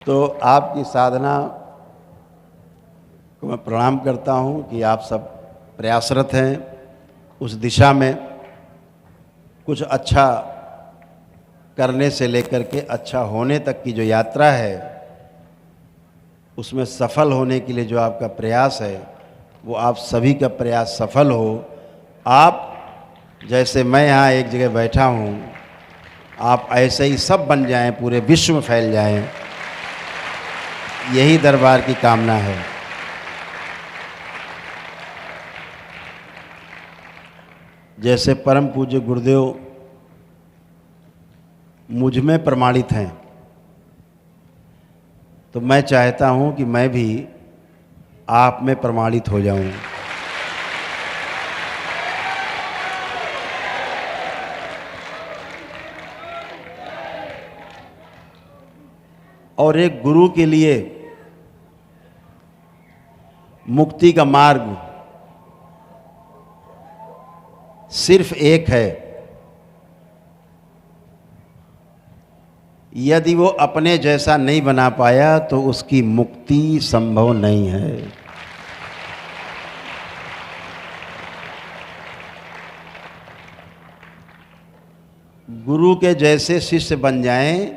तो आपकी साधना को मैं प्रणाम करता हूँ कि आप सब प्रयासरत हैं उस दिशा में। कुछ अच्छा करने से लेकर के अच्छा होने तक की जो यात्रा है, उसमें सफल होने के लिए जो आपका प्रयास है, वो आप सभी का प्रयास सफल हो। आप जैसे मैं यहाँ एक जगह बैठा हूँ, आप ऐसे ही सब बन जाएं, पूरे विश्व में फैल जाएं, यही दरबार की कामना है। जैसे परम पूज्य गुरुदेव मुझ में प्रमाणित हैं, तो मैं चाहता हूं कि मैं भी आप में प्रमाणित हो जाऊं। और एक गुरु के लिए मुक्ति का मार्ग सिर्फ एक है। यदि वो अपने जैसा नहीं बना पाया तो उसकी मुक्ति संभव नहीं है। गुरु के जैसे शिष्य बन जाएं,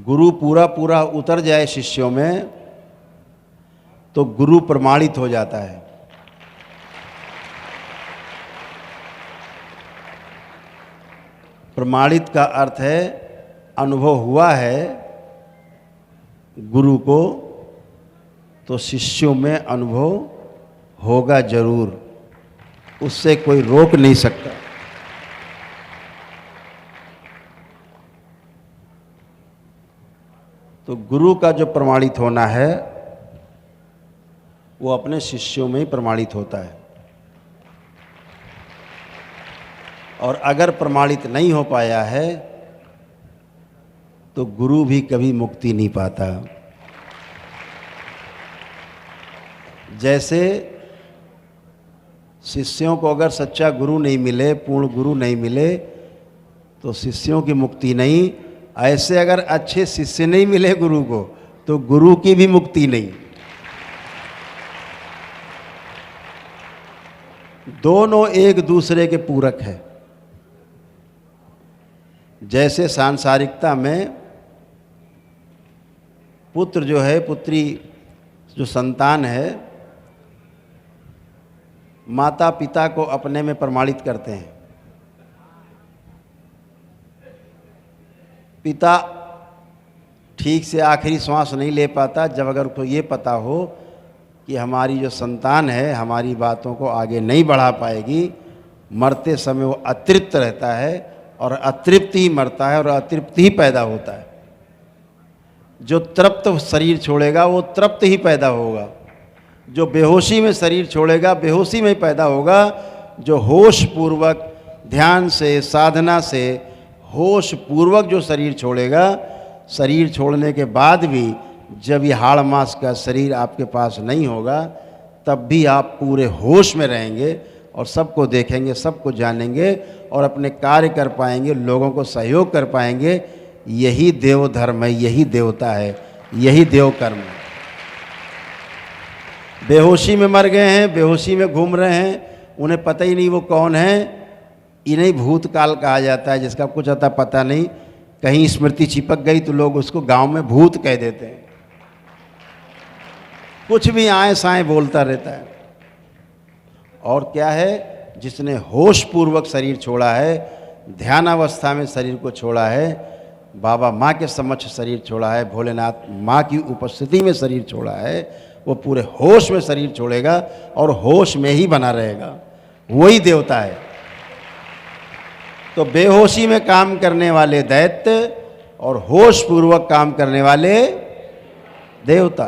गुरु पूरा पूरा उतर जाए शिष्यों में, तो गुरु प्रमाणित हो जाता है। प्रमाणित का अर्थ है अनुभव हुआ है गुरु को, तो शिष्यों में अनुभव होगा जरूर, उससे कोई रोक नहीं सकता। तो गुरु का जो प्रमाणित होना है वो अपने शिष्यों में ही प्रमाणित होता है। और अगर प्रमाणित नहीं हो पाया है तो गुरु भी कभी मुक्ति नहीं पाता। जैसे शिष्यों को अगर सच्चा गुरु नहीं मिले, पूर्ण गुरु नहीं मिले, तो शिष्यों की मुक्ति नहीं, ऐसे अगर अच्छे शिष्य नहीं मिले गुरु को, तो गुरु की भी मुक्ति नहीं। दोनों एक दूसरे के पूरक है। जैसे सांसारिकता में पुत्र जो है, पुत्री जो संतान है, माता पिता को अपने में प्रमाणित करते हैं। पिता ठीक से आखिरी श्वास नहीं ले पाता जब अगर उसको ये पता हो कि हमारी जो संतान है हमारी बातों को आगे नहीं बढ़ा पाएगी, मरते समय वो अतृप्त रहता है, और अतृप्त ही मरता है और अतृप्त ही पैदा होता है। जो तृप्त शरीर छोड़ेगा वो तृप्त ही पैदा होगा, जो बेहोशी में शरीर छोड़ेगा बेहोशी में ही पैदा होगा। जो होश पूर्वक ध्यान से साधना से होश पूर्वक जो शरीर छोड़ेगा, शरीर छोड़ने के बाद भी जब ये हाड़ मांस का शरीर आपके पास नहीं होगा, तब भी आप पूरे होश में रहेंगे और सबको देखेंगे, सबको जानेंगे और अपने कार्य कर पाएंगे, लोगों को सहयोग कर पाएंगे। यही देव धर्म है, यही देवता है, यही देव कर्म है। बेहोशी में मर गए हैं, बेहोशी में घूम रहे हैं, उन्हें पता ही नहीं वो कौन है। इन्हें भूतकाल कहा जाता है, जिसका कुछ अता पता नहीं। कहीं स्मृति चिपक गई तो लोग उसको गांव में भूत कह देते हैं। कुछ भी आए साए बोलता रहता है। और क्या है, जिसने होश पूर्वक शरीर छोड़ा है, ध्यानावस्था में शरीर को छोड़ा है, बाबा माँ के समक्ष शरीर छोड़ा है, भोलेनाथ माँ की उपस्थिति में शरीर छोड़ा है, वो पूरे होश में शरीर छोड़ेगा और होश में ही बना रहेगा। वही देवता है। तो बेहोशी में काम करने वाले दैत्य और होश पूर्वक काम करने वाले देवता।